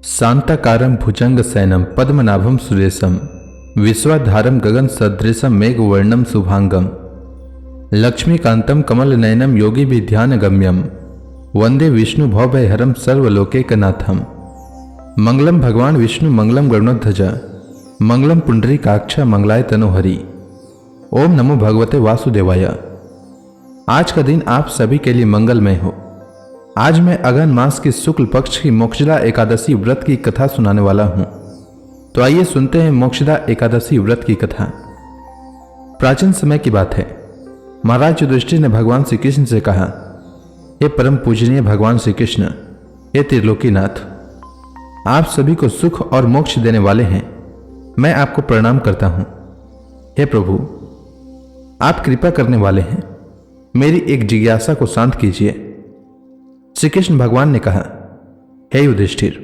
शांताकारं भुजंगशयनं पद्मनाभं सुरेशं विश्वाधारं गगनसदृशं मेघवर्णं शुभांगं लक्ष्मीकान्तं कमलनयनं योगिभिर्ध्यानगम्यं वंदे विष्णु भवभयहरं सर्वलोकैकनाथं। मंगलम भगवान विष्णु मंगलम गरुड़ध्वज मंगलम पुंडरीकाक्ष मंगलाय तनोहरि। ओम नमो भगवते वासुदेवाय। आज का दिन आप सभी के लिए मंगलमय हो। आज मैं अगहन मास की शुक्ल पक्ष की मोक्षदा एकादशी व्रत की कथा सुनाने वाला हूं। तो आइए सुनते हैं मोक्षदा एकादशी व्रत की कथा। प्राचीन समय की बात है। महाराज युधिष्ठिर ने भगवान श्री कृष्ण से कहा, हे परम पूजनीय भगवान श्री कृष्ण, हे त्रिलोकीनाथ, आप सभी को सुख और मोक्ष देने वाले हैं। मैं आपको प्रणाम करता हूं। हे प्रभु, आप कृपा करने वाले हैं, मेरी एक जिज्ञासा को शांत कीजिए। श्री कृष्ण भगवान ने कहा, हे युधिष्ठिर,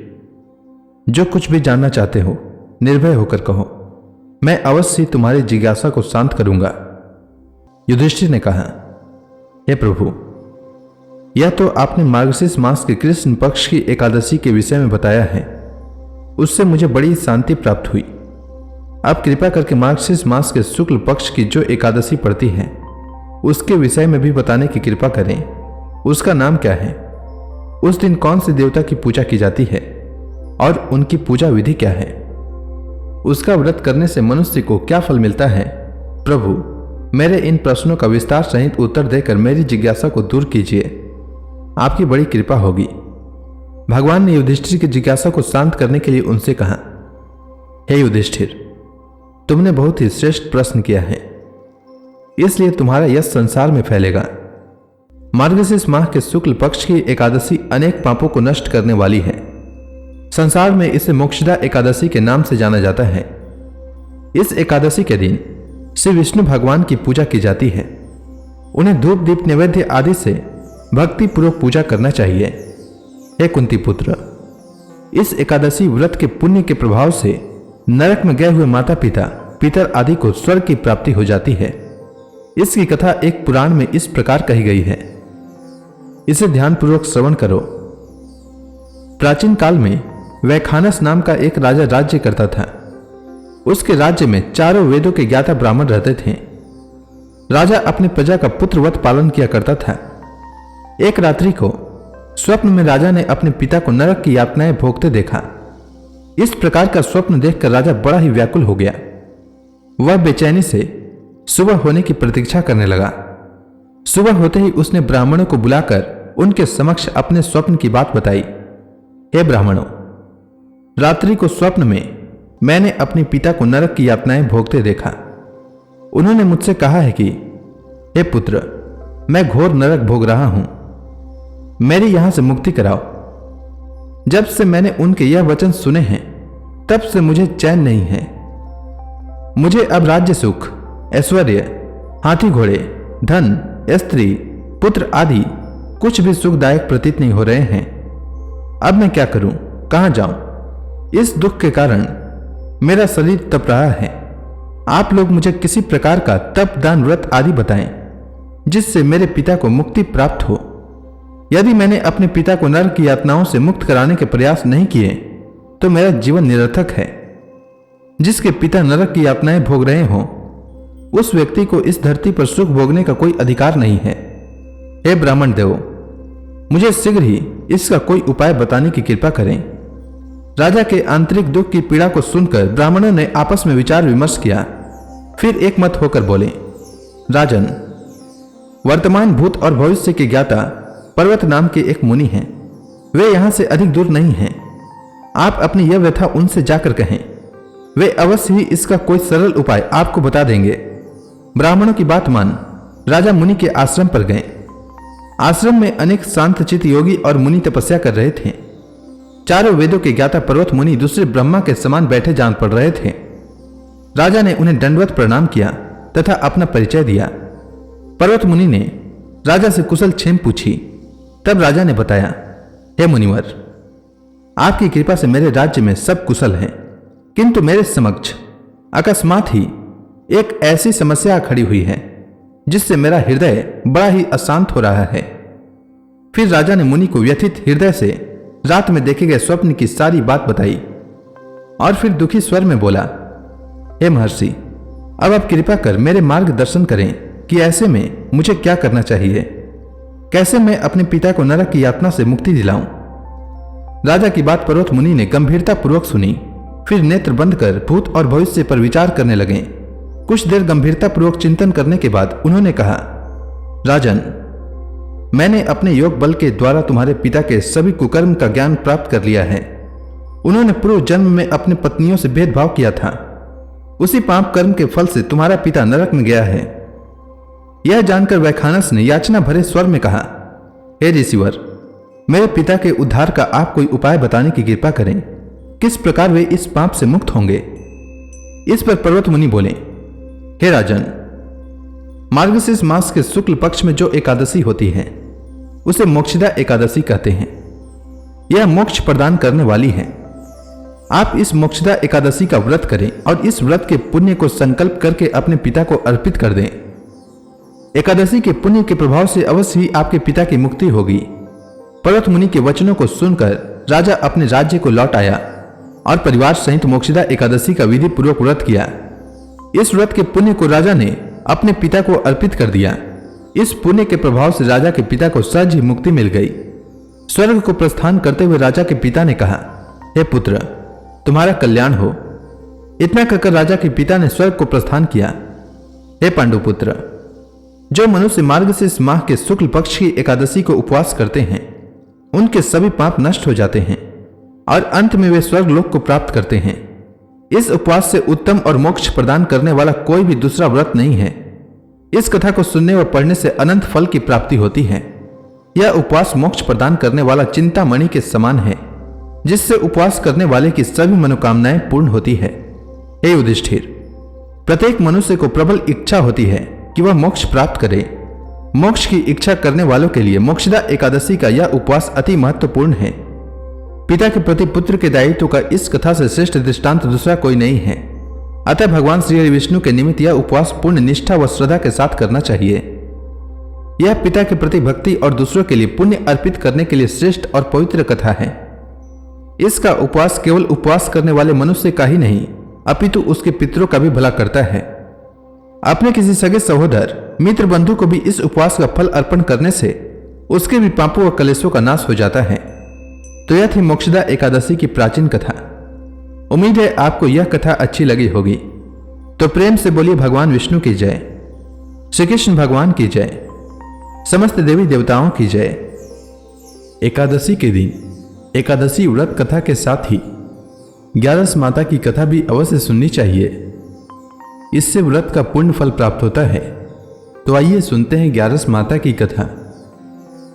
जो कुछ भी जानना चाहते हो निर्भय होकर कहो, मैं अवश्य ही तुम्हारी जिज्ञासा को शांत करूंगा। युधिष्ठिर ने कहा, हे प्रभु, यह तो आपने मार्गशीर्ष मास के कृष्ण पक्ष की एकादशी के विषय में बताया है, उससे मुझे बड़ी शांति प्राप्त हुई। अब कृपा करके मार्गशीर्ष मास के शुक्ल पक्ष की जो एकादशी पड़ती है उसके विषय में भी बताने की कृपा करें। उसका नाम क्या है, उस दिन कौन से देवता की पूजा की जाती है और उनकी पूजा विधि क्या है, उसका व्रत करने से मनुष्य को क्या फल मिलता है। प्रभु, मेरे इन प्रश्नों का विस्तार सहित उत्तर देकर मेरी जिज्ञासा को दूर कीजिए, आपकी बड़ी कृपा होगी। भगवान ने युधिष्ठिर की जिज्ञासा को शांत करने के लिए उनसे कहा, हे युधिष्ठिर, तुमने बहुत ही श्रेष्ठ प्रश्न किया है, इसलिए तुम्हारा यश संसार में फैलेगा। मार्गशीर्ष माह के शुक्ल पक्ष की एकादशी अनेक पापों को नष्ट करने वाली है। संसार में इसे मोक्षदा एकादशी के नाम से जाना जाता है। इस एकादशी के दिन श्री विष्णु भगवान की पूजा की जाती है। उन्हें धूप दीप नैवेद्य आदि से भक्ति पूर्वक पूजा करना चाहिए। हे कुंती पुत्र, इस एकादशी व्रत के पुण्य के प्रभाव से नरक में गए हुए माता पिता पितर आदि को स्वर्ग की प्राप्ति हो जाती है। इसकी कथा एक पुराण में इस प्रकार कही गई है, इसे ध्यानपूर्वक श्रवण करो। प्राचीन काल में वैखानस नाम का एक राजा राज्य करता था। उसके राज्य में चारों वेदों के ज्ञाता ब्राह्मण रहते थे। राजा अपनी प्रजा का पुत्रवत पालन किया करता था। एक रात्रि को स्वप्न में राजा ने अपने पिता को नरक की यातनाएं भोगते देखा। इस प्रकार का स्वप्न देखकर राजा बड़ा ही व्याकुल हो गया। वह बेचैनी से सुबह होने की प्रतीक्षा करने लगा। सुबह होते ही उसने ब्राह्मणों को बुलाकर उनके समक्ष अपने स्वप्न की बात बताई। हे ब्राह्मणों, रात्रि को स्वप्न में मैंने अपने पिता को नरक की यातनाएं भोगते देखा। उन्होंने मुझसे कहा है कि हे पुत्र, मैं घोर नरक भोग रहा हूं, मेरी यहां से मुक्ति कराओ। जब से मैंने उनके यह वचन सुने हैं तब से मुझे चैन नहीं है। मुझे अब राज्य सुख, ऐश्वर्य, हाथी घोड़े, धन, स्त्री, पुत्र आदि कुछ भी सुखदायक प्रतीत नहीं हो रहे हैं। अब मैं क्या करूं, कहां जाऊं? इस दुख के कारण मेरा शरीर तप रहा है। आप लोग मुझे किसी प्रकार का तप, दान, व्रत आदि बताएं जिससे मेरे पिता को मुक्ति प्राप्त हो। यदि मैंने अपने पिता को नरक की यातनाओं से मुक्त कराने के प्रयास नहीं किए तो मेरा जीवन निरर्थक है। जिसके पिता नरक की यातनाएं भोग रहे हों उस व्यक्ति को इस धरती पर सुख भोगने का कोई अधिकार नहीं है। हे ब्राह्मण देव, मुझे शीघ्र ही इसका कोई उपाय बताने की कृपा करें। राजा के आंतरिक दुख की पीड़ा को सुनकर ब्राह्मणों ने आपस में विचार विमर्श किया। फिर एक मत होकर बोले, राजन, वर्तमान भूत और भविष्य के ज्ञाता पर्वत नाम के एक मुनि हैं। वे यहां से अधिक दूर नहीं हैं। आप अपनी यह व्यथा उनसे जाकर कहें, वे अवश्य ही इसका कोई सरल उपाय आपको बता देंगे। ब्राह्मणों की बात मान राजा मुनि के आश्रम पर गए। आश्रम में अनेक शांतचित्त योगी और मुनि तपस्या कर रहे थे। चारों वेदों के ज्ञाता पर्वत मुनि दूसरे ब्रह्मा के समान बैठे जान पड़ रहे थे। राजा ने उन्हें दंडवत प्रणाम किया तथा अपना परिचय दिया। पर्वत मुनि ने राजा से कुशल क्षेम पूछी। तब राजा ने बताया, हे मुनिवर, आपकी कृपा से मेरे राज्य में सब कुशल है, किंतु मेरे समक्ष अकस्मात ही एक ऐसी समस्या खड़ी हुई है जिससे मेरा हृदय बड़ा ही अशांत हो रहा है। फिर राजा ने मुनि को व्यथित हृदय से रात में देखे गए स्वप्न की सारी बात बताई और फिर दुखी स्वर में बोला, हे महर्षि, अब आप कृपा कर मेरे मार्गदर्शन करें कि ऐसे में मुझे क्या करना चाहिए, कैसे मैं अपने पिता को नरक की यातना से मुक्ति दिलाऊं। राजा की बात पर्वत मुनि ने गंभीरता पूर्वक सुनी, फिर नेत्र बंद कर भूत और भविष्य पर विचार करने लगे। कुछ देर गंभीरता पूर्वक चिंतन करने के बाद उन्होंने कहा, राजन, मैंने अपने योग बल के द्वारा तुम्हारे पिता के सभी कुकर्म का ज्ञान प्राप्त कर लिया है। उन्होंने पूर्व जन्म में अपनी पत्नियों से भेदभाव किया था, उसी पाप कर्म के फल से तुम्हारा पिता नरक में गया है। यह जानकर वैखानस ने याचना भरे स्वर में कहा, हे ऋषिवर, मेरे पिता के उद्धार का आप कोई उपाय बताने की कृपा करें, किस प्रकार वे इस पाप से मुक्त होंगे। इस पर पर्वत मुनि बोले, हे राजन, मार्गशीर्ष मास के शुक्ल पक्ष में जो एकादशी होती है उसे मोक्षदा एकादशी कहते हैं। यह मोक्ष प्रदान करने वाली है। आप इस मोक्षदा एकादशी का व्रत करें और इस व्रत के पुण्य को संकल्प करके अपने पिता को अर्पित कर दें। एकादशी के पुण्य के प्रभाव से अवश्य ही आपके पिता की मुक्ति होगी। पर्वत मुनि के वचनों को सुनकर राजा अपने राज्य को लौट आया और परिवार सहित मोक्षदा एकादशी का विधि पूर्वक व्रत किया। इस व्रत के पुण्य को राजा ने अपने पिता को अर्पित कर दिया। इस पुण्य के प्रभाव से राजा के पिता को सहज ही मुक्ति मिल गई। स्वर्ग को प्रस्थान करते हुए राजा के पिता ने कहा, हे पुत्र, तुम्हारा कल्याण हो। इतना कहकर राजा के पिता ने स्वर्ग को प्रस्थान किया। हे पांडुपुत्र, जो मनुष्य मार्गशीर्ष माह के शुक्ल पक्ष की एकादशी को उपवास करते हैं उनके सभी पाप नष्ट हो जाते हैं और अंत में वे स्वर्ग लोक को प्राप्त करते हैं। इस उपवास से उत्तम और मोक्ष प्रदान करने वाला कोई भी दूसरा व्रत नहीं है। इस कथा को सुनने और पढ़ने से अनंत फल की प्राप्ति होती है। यह उपवास मोक्ष प्रदान करने वाला चिंतामणि के समान है, जिससे उपवास करने वाले की सभी मनोकामनाएं पूर्ण होती है। हे युधिष्ठिर, प्रत्येक मनुष्य को प्रबल इच्छा होती है कि वह मोक्ष प्राप्त करे। मोक्ष की इच्छा करने वालों के लिए मोक्षदा एकादशी का यह उपवास अति महत्वपूर्ण है। पिता के प्रति पुत्र के दायित्व का इस कथा से श्रेष्ठ दृष्टांत दूसरा कोई नहीं है। अतः भगवान श्री विष्णु के निमित्त यह उपवास पूर्ण निष्ठा व श्रद्धा के साथ करना चाहिए। यह पिता के प्रति भक्ति और दूसरों के लिए पुण्य अर्पित करने के लिए श्रेष्ठ और पवित्र कथा है। इसका उपवास केवल उपवास करने वाले मनुष्य का ही नहीं अपितु उसके पितरों का भी भला करता है। अपने किसी सगे सहोदर मित्र बंधु को भी इस उपवास का फल अर्पण करने से उसके भी पापों व कलेशों का नाश हो जाता है। तो यह थी मोक्षदा एकादशी की प्राचीन कथा। उम्मीद है आपको यह कथा अच्छी लगी होगी। तो प्रेम से बोलिए भगवान विष्णु की जय, श्री कृष्ण भगवान की जय, समस्त देवी देवताओं की जय। एकादशी के दिन एकादशी व्रत कथा के साथ ही 11 माता की कथा भी अवश्य सुननी चाहिए। इससे व्रत का पूर्ण फल प्राप्त होता है। तो आइए सुनते हैं 11 माता की कथा।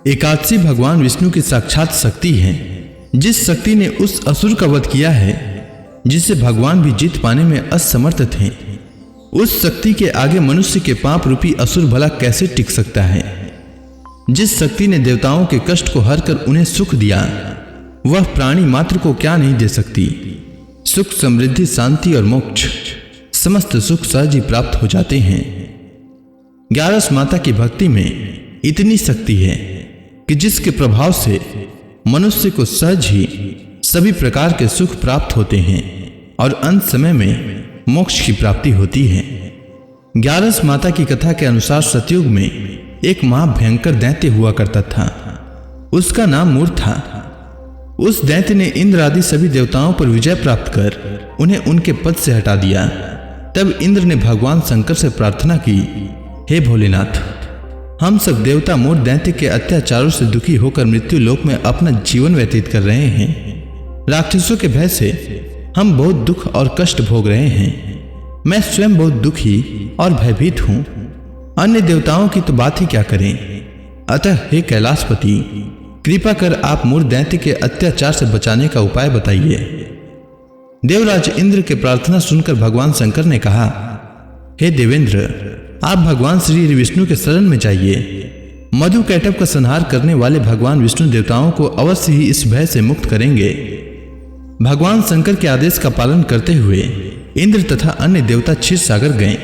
एकादशी भगवान विष्णु की साक्षात शक्ति है, जिस शक्ति ने उस असुर का वध किया है जिसे भगवान भी जीत पाने में असमर्थ थे। उस शक्ति के आगे मनुष्य के पाप रूपी असुर भला कैसे टिक सकता है। जिस शक्ति ने देवताओं के कष्ट को हर कर उन्हें सुख दिया, वह प्राणी मात्र को क्या नहीं दे सकती। सुख, समृद्धि, शांति और मोक्ष, समस्त सुख सहज ही प्राप्त हो जाते हैं। 11 माता की भक्ति में इतनी शक्ति है कि जिसके प्रभाव से मनुष्य को सहज ही सभी प्रकार के सुख प्राप्त होते हैं और अंत समय में मोक्ष की प्राप्ति होती है। 11 माता की कथा के अनुसार सतयुग में एक महाभयंकर दैत्य हुआ करता था। उसका नाम मूर था। उस दैत्य ने इंद्र आदि सभी देवताओं पर विजय प्राप्त कर उन्हें उनके पद से हटा दिया। तब इंद्र ने भगवान शंकर से प्रार्थना की, हे भोलेनाथ, हम सब देवता मूर दैत्य के अत्याचारों से दुखी होकर मृत्यु लोक में अपना जीवन व्यतीत कर रहे हैं। राक्षसों के भय से हम बहुत दुख और कष्ट भोग रहे हैं। मैं स्वयं बहुत दुखी और भयभीत हूं। अन्य देवताओं की तो बात ही क्या करें। अतः हे कैलाशपति, कृपा कर आप मूर दैत्य के अत्याचार से बचाने का उपाय बताइए। देवराज इंद्र के प्रार्थना सुनकर भगवान शंकर ने कहा, हे देवेंद्र, आप भगवान श्री विष्णु के शरण में जाइए। मधु कैटभ का संहार करने वाले भगवान विष्णु देवताओं को अवश्य ही इस भय से मुक्त करेंगे। भगवान शंकर के आदेश का पालन करते हुए इंद्र तथा अन्य देवता क्षीर सागर गए,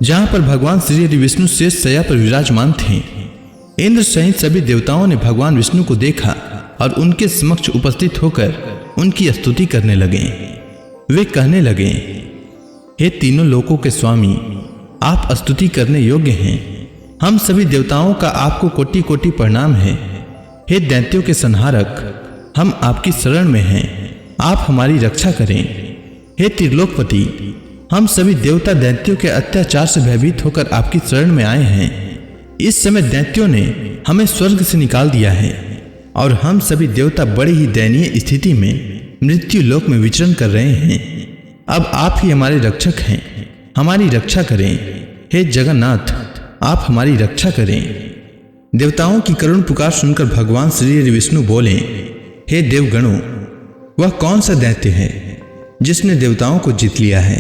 जहां पर भगवान श्री विष्णु शेष शैया पर विराजमान थे। इंद्र सहित सभी देवताओं ने भगवान विष्णु को देखा और उनके समक्ष उपस्थित होकर उनकी स्तुति करने लगे। वे कहने लगे, हे तीनों लोकों के स्वामी, आप स्तुति करने योग्य हैं। हम सभी देवताओं का आपको कोटि कोटि प्रणाम है। हे दैत्यों के संहारक, हम आपकी शरण में हैं, आप हमारी रक्षा करें। हे त्रिलोकपति, हम सभी देवता दैत्यों के अत्याचार से भयभीत होकर आपकी शरण में आए हैं। इस समय दैत्यों ने हमें स्वर्ग से निकाल दिया है और हम सभी देवता बड़ी ही दयनीय स्थिति में मृत्यु लोक में विचरण कर रहे हैं। अब आप ही हमारे रक्षक हैं, हमारी रक्षा करें। हे जगन्नाथ, आप हमारी रक्षा करें। देवताओं की करुण पुकार सुनकर भगवान श्री हरि विष्णु बोले, हे देवगणों, वह कौन सा दैत्य है जिसने देवताओं को जीत लिया है?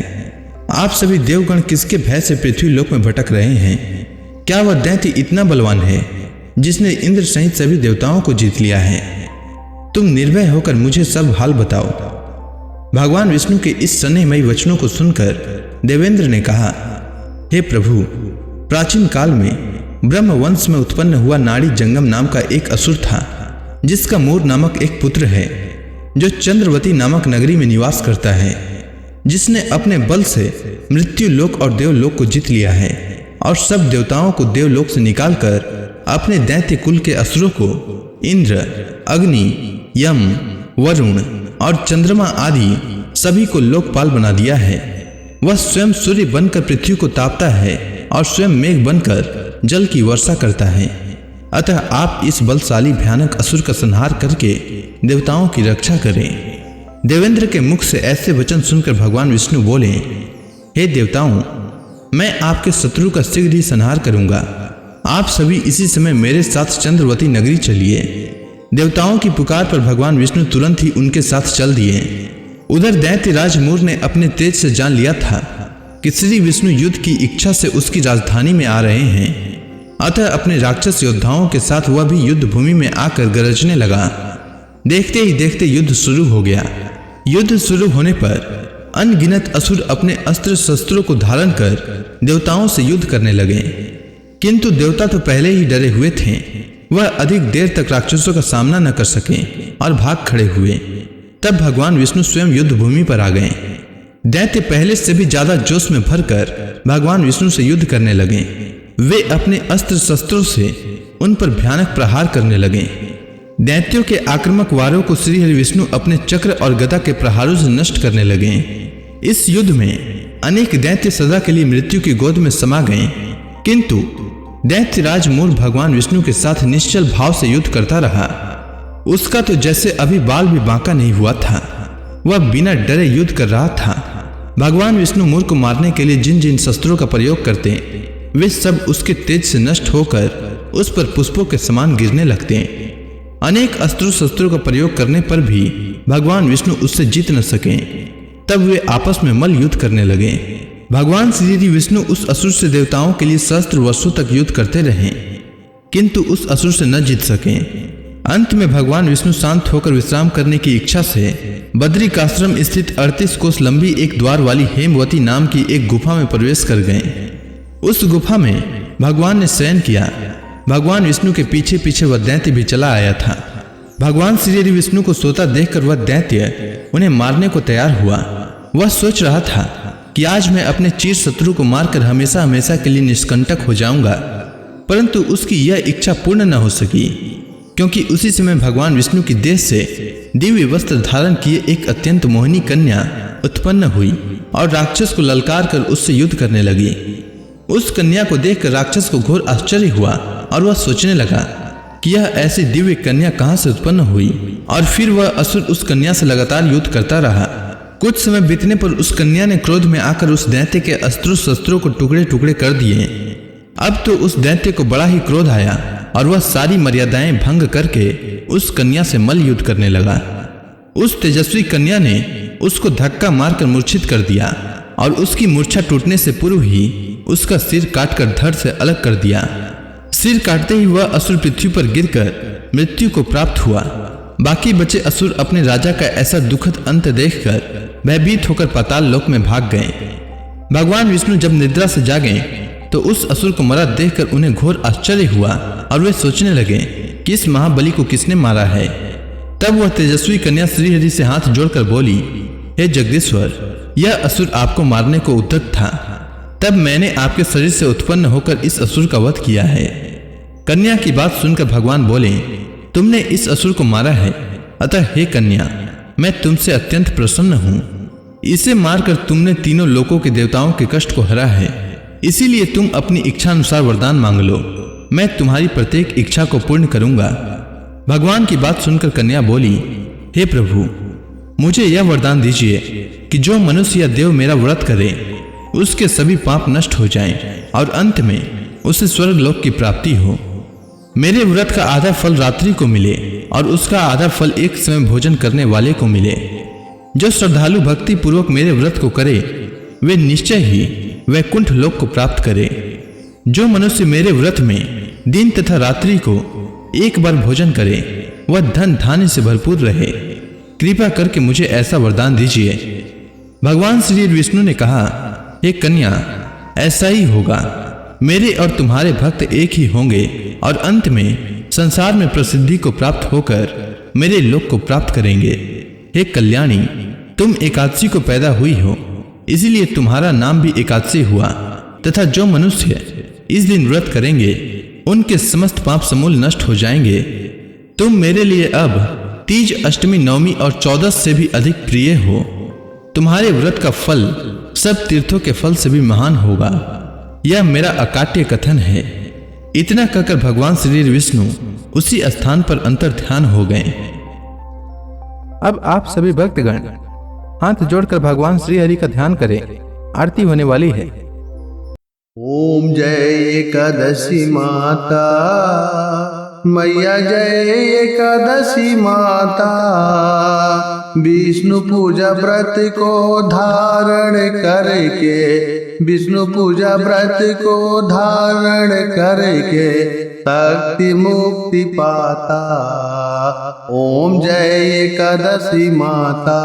आप सभी देवगण किसके भय से पृथ्वी लोक में भटक रहे हैं? क्या वह दैत्य इतना बलवान है जिसने इंद्र सहित सभी देवताओं को जीत लिया है? तुम निर्भय होकर मुझे सब हाल बताओ। भगवान विष्णु के इस स्नेहमयी वचनों को सुनकर देवेंद्र ने कहा, हे प्रभु, प्राचीन काल में ब्रह्म वंश में उत्पन्न हुआ नाड़ी जंगम नाम का एक असुर था, जिसका मूर नामक एक पुत्र है, जो चंद्रवती नामक नगरी में निवास करता है, जिसने अपने बल से मृत्यु लोक और देवलोक को जीत लिया है और सब देवताओं को देवलोक से निकालकर अपने दैत्य कुल के असुरों को इंद्र, अग्नि, यम, वरुण और चंद्रमा आदि सभी को लोकपाल बना दिया है। वह स्वयं सूर्य बनकर पृथ्वी को तापता है और स्वयं मेघ बनकर जल की वर्षा करता है। अतः आप इस बलशाली भयानक असुर का संहार करके देवताओं की रक्षा करें। देवेंद्र के मुख से ऐसे वचन सुनकर भगवान विष्णु बोले, हे देवताओं, मैं आपके शत्रु का शीघ्र ही संहार करूंगा। आप सभी इसी समय मेरे साथ चंद्रवती नगरी चलिए। देवताओं की पुकार पर भगवान विष्णु तुरंत ही उनके साथ चल दिए। उधर दैत्यराज मूर ने अपने तेज से जान लिया था कि श्री विष्णु युद्ध की इच्छा से उसकी राजधानी में आ रहे हैं। अतः अपने राक्षस योद्धाओं के साथ वह भी युद्ध भूमि में आकर गरजने लगा। देखते ही देखते युद्ध शुरू हो गया। युद्ध शुरू होने पर अनगिनत असुर अपने अस्त्र शस्त्रों को धारण कर देवताओं से युद्ध करने लगे, किंतु देवता तो पहले ही डरे हुए थे। वह अधिक देर तक राक्षसों का सामना न कर सके और भाग खड़े हुए। तब भगवान विष्णु स्वयं युद्ध भूमि पर आ गए। दैत्य पहले से भी ज्यादा जोश में भरकर भगवान विष्णु से युद्ध करने लगे। वे अपने अस्त्र शस्त्रों से उन पर भयानक प्रहार करने लगे। दैत्यों के आक्रामक वारों को श्री हरि विष्णु अपने चक्र और गदा के प्रहारों से नष्ट करने लगे। इस युद्ध में अनेक दैत्य सदा के लिए मृत्यु की गोद में समा गए, किंतु दैत्यराज मूर भगवान विष्णु के साथ निश्चल भाव से युद्ध करता रहा। उसका तो जैसे अभी बाल भी बांका नहीं हुआ था। वह बिना डरे युद्ध कर रहा था। भगवान विष्णु मूर को मारने के लिए जिन जिन शस्त्रों का प्रयोग करते, वे सब उसके तेज से नष्ट होकर उस पर पुष्पों के समान गिरने लगते। अनेक अस्त्र शस्त्रों का प्रयोग करने पर भी भगवान विष्णु उससे जीत न सके। तब वे आपस में मल्ल युद्ध करने लगे। भगवान श्री विष्णु उस असुर से देवताओं के लिए सहस्त्र वर्षों तक युद्ध करते रहे, किंतु उस असुर से न जीत सके। अंत में भगवान विष्णु शांत होकर विश्राम करने की इच्छा से बद्रिकाश्रम स्थित 38 कोस लंबी एक द्वार वाली हेमवती नाम की एक गुफा में प्रवेश कर गए। उस गुफा में भगवान ने शयन किया। भगवान विष्णु के पीछे पीछे वह दैत्य भी चला आया था। भगवान श्री हरि विष्णु को सोता देखकर वह दैत्य उन्हें मारने को तैयार हुआ। वह सोच रहा था कि आज मैं अपने चिर शत्रु को मारकर हमेशा हमेशा के लिए निष्कंटक हो जाऊंगा, परंतु उसकी यह इच्छा पूर्ण न हो सकी, क्योंकि उसी समय भगवान विष्णु की देह से दिव्य वस्त्र धारण किए एक अत्यंत मोहिनी कन्या उत्पन्न हुई और राक्षस को ललकार कर उससे युद्ध करने लगी। उस कन्या को देखकर राक्षस को घोर आश्चर्य हुआ और वह सोचने लगा कि यह ऐसी दिव्य कन्या कहां से उत्पन्न हुई, और फिर वह असुर उस कन्या से लगातार युद्ध करता रहा। कुछ समय बीतने पर उस कन्या ने क्रोध में आकर उस दैत्य के अस्त्र शस्त्रों को टुकड़े टुकड़े कर दिए। अब तो उस दैत्य को बड़ा ही क्रोध आया और वह सारी मर्यादाएं भंग करके उस कन्या से मल्ल युद्ध करने लगा। उस तेजस्वी कन्या ने उसको धक्का मारकर मूर्छित कर दिया और उसकी मूर्छा टूटने से पूर्व ही उसका सिर काटकर धड़ से अलग कर दिया। सिर काटते ही वह असुर पृथ्वी पर गिरकर मृत्यु को प्राप्त हुआ। बाकी बचे असुर अपने राजा का ऐसा दुखद अंत देखकर भयभीत होकर पाताल लोक में भाग गए। भगवान विष्णु जब निद्रा से जागे तो उस असुर को मरा देखकर उन्हें घोर आश्चर्य हुआ और वे सोचने लगे कि इस महाबली को किसने मारा है। तब वह तेजस्वी कन्या श्रीहरि से हाथ जोड़कर बोली, हे जगदीश्वर, यह असुर आपको मारने को उद्यत था। तब मैंने आपके शरीर से उत्पन्न होकर इस असुर का वध किया है। कन्या की बात सुनकर भगवान बोले, तुमने इस असुर को मारा है, अतः हे कन्या, मैं तुमसे अत्यंत प्रसन्न हूँ। इसे मारकर तुमने तीनों लोकों के देवताओं के कष्ट को हरा है। इसीलिए तुम अपनी इच्छा अनुसार वरदान मांग लो, मैं तुम्हारी प्रत्येक इच्छा को पूर्ण करूंगा। भगवान की बात सुनकर कन्या बोली, हे प्रभु, मुझे यह वरदान दीजिए कि जो मनुष्य या देव मेरा व्रत करे उसके सभी पाप नष्ट हो जाएं और अंत में उसे स्वर्ग लोक की प्राप्ति हो। मेरे व्रत का आधा फल रात्रि को मिले और उसका आधा फल एक समय भोजन करने वाले को मिले। जो श्रद्धालु भक्ति पूर्वक मेरे व्रत को करे वे निश्चय ही वैकुंठ लोक को प्राप्त करे। जो मनुष्य मेरे व्रत में दिन तथा रात्रि को एक बार भोजन करे वह धन धान्य से भरपूर रहे। कृपा करके मुझे ऐसा वरदान दीजिए। भगवान श्री विष्णु ने कहा, हे कन्या, ऐसा ही होगा। मेरे और तुम्हारे भक्त एक ही होंगे और अंत में संसार में प्रसिद्धि को प्राप्त होकर मेरे लोक को प्राप्त करेंगे। हे कल्याणी, तुम एकादशी को पैदा हुई हो, इसीलिए तुम्हारा नाम भी एकादशी हुआ। तथा जो मनुष्य इस दिन व्रत करेंगे उनके समस्त पाप समूल नष्ट हो जाएंगे। तुम मेरे लिए अब तीज, अष्टमी, नवमी और 14 से भी अधिक प्रिय हो। तुम्हारे व्रत का फल सब तीर्थों के फल से भी महान होगा। यह मेरा अकाट्य कथन है। इतना कहकर भगवान श्री विष्णु उसी स्थान पर अंतर ध्यान हो गए। अब आप सभी भक्तगण हाथ जोड़कर भगवान श्री हरि का ध्यान करें। आरती होने वाली है। ओम जय एकादशी माता, मैया जय एकादशी माता। विष्णु पूजा व्रत को धारण करके, विष्णु पूजा व्रत को धारण करके शक्ति मुक्ति पाता। ओम जय एकादशी माता।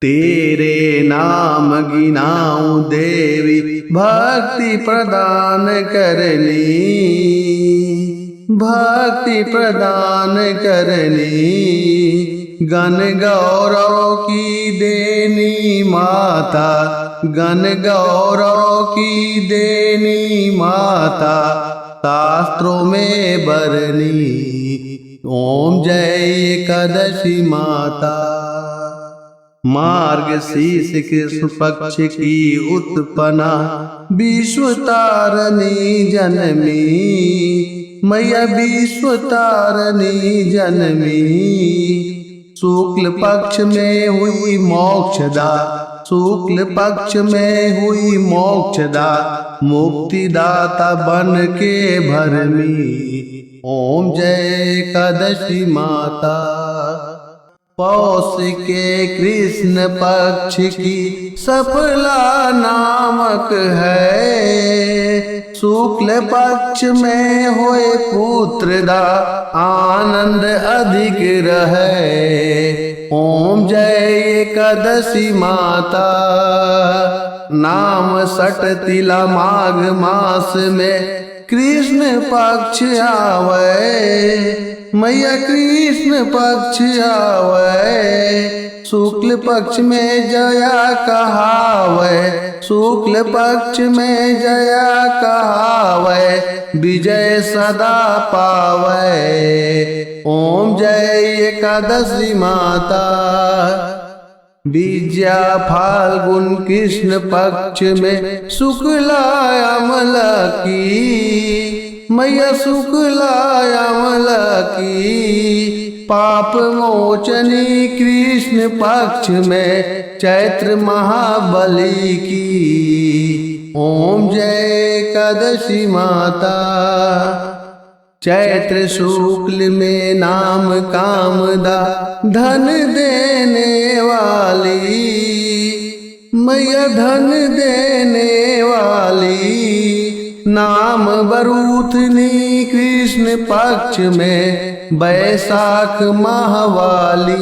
तेरे नाम गिनाऊं देवी, भक्ति प्रदान करनी, भक्ति प्रदान करनी। गण गौरव की देनी माता, गण गौरव की देनी माता, शास्त्रों में बरनी। ओम जय एकादशी माता। मार्गशीर्ष कृष्ण पक्ष की उत्पन्ना, विश्व तारणी जनमी, मैया विश्व तारणी जनमी। शुक्ल पक्ष में हुई मोक्षदा, शुक्ल पक्ष में हुई मोक्षदा, मुक्तिदाता बन के भरमी। ओम जय एकादशी माता। पौष के कृष्ण पक्ष की सफला नामक है। शुक्ल पक्ष में होए पुत्रदा, आनंद अधिक रहे। ओम जय एकादशी माता। नाम सट तिला माघ मास में कृष्ण पक्ष आवे, मैया कृष्ण पक्ष आवे। शुक्ल पक्ष में जया कहावे, शुक्ल पक्ष में जया कहावे, विजय सदा पावे। ओम जय एकादशी माता। विद्या फाल्गुन कृष्ण पक्ष में शुक्ला अमला की, मैया शुक्ला अमला की। पाप मोचनी कृष्ण पक्ष में चैत्र महाबली की। ओम जय एकादशी माता। चैत्र शुक्ल में नाम कामदा, धन देने वाली, मैया धन देने वाली। नाम बरूथनी कृष्ण पक्ष में बैसाख माहवाली।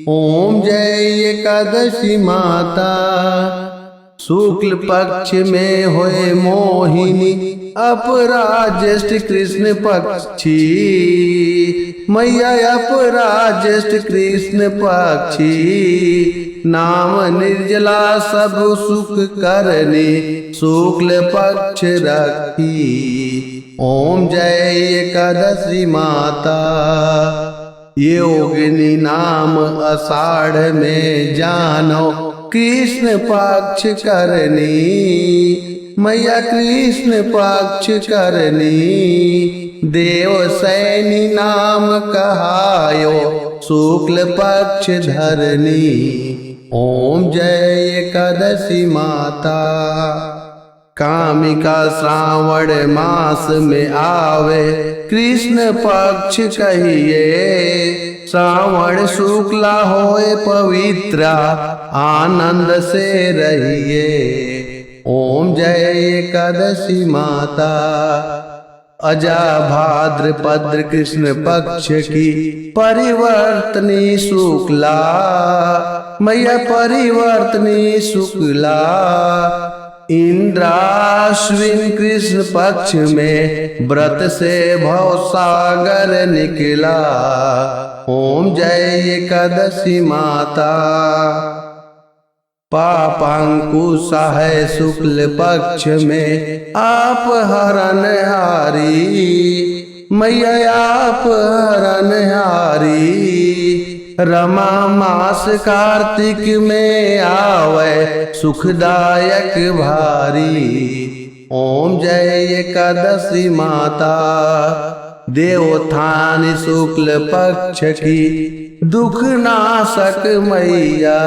ओम जय एकादशी माता। शुक्ल पक्ष में होए मोहिनी, अपरा ज्येष्ठ कृष्ण पक्षी। मैया अपरा ज्येष्ठ कृष्ण पक्षी, नाम निर्जला सब सुख करनी, शुक्ल पक्ष रखी। ओम जय एकादशी माता, योगिनी नाम आषाढ़ में जानो, कृष्ण पक्ष करनी। मैया कृष्ण पक्ष करनी, देव सैनी नाम कहायो, शुक्ल पक्ष धरनी। ओम जय एकादशी माता, कामिका श्रावण मास में आवे, कृष्ण पक्ष कहिए। श्रावण शुक्ला होए पवित्रा, आनंद से रहिए। ओम जय एकादशी माता, अजा भाद्रपद कृष्ण पक्ष की परिवर्तनी शुक्ला। मैया परिवर्तनी शुक्ला, इंद्राश्विन कृष्ण पक्ष में व्रत से भवसागर निकला। ओम जय एकादशी माता, पापांकुशा है शुक्ल पक्ष में, आप हरण हारी। मैया आप हरण हारी, रमा मास कार्तिक में आवे, सुखदायक भारी। ओम जय एकादशी माता, देवोत्थान शुक्ल पक्ष की दुख नाशक मैया।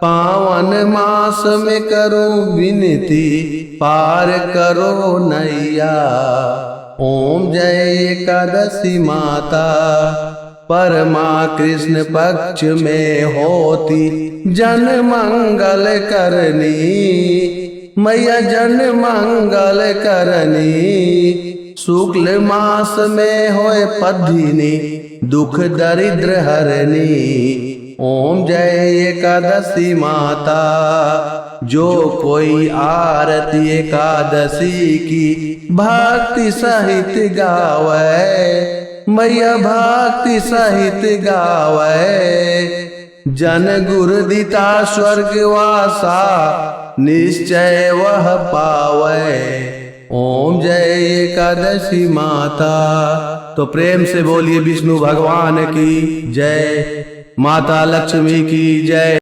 पावन मास में करो विनती, पार करो नैया। ओम जय एकादशी माता, परमा कृष्ण पक्ष में होती, जन मंगल करनी। मैया जन मंगल करनी, शुक्ल मास में होए पद्धिनी, दुख दरिद्र हरनी। ओम जय एकादशी माता, जो कोई आरती एकादशी की भक्ति सहित गावे। मैया भक्ति सहित गावे, जन गुरु दिता स्वर्गवासा, निश्चय वह पावे। ओम जय एकादशी माता। तो प्रेम से बोलिए विष्णु भगवान की जय, माता लक्ष्मी की जय।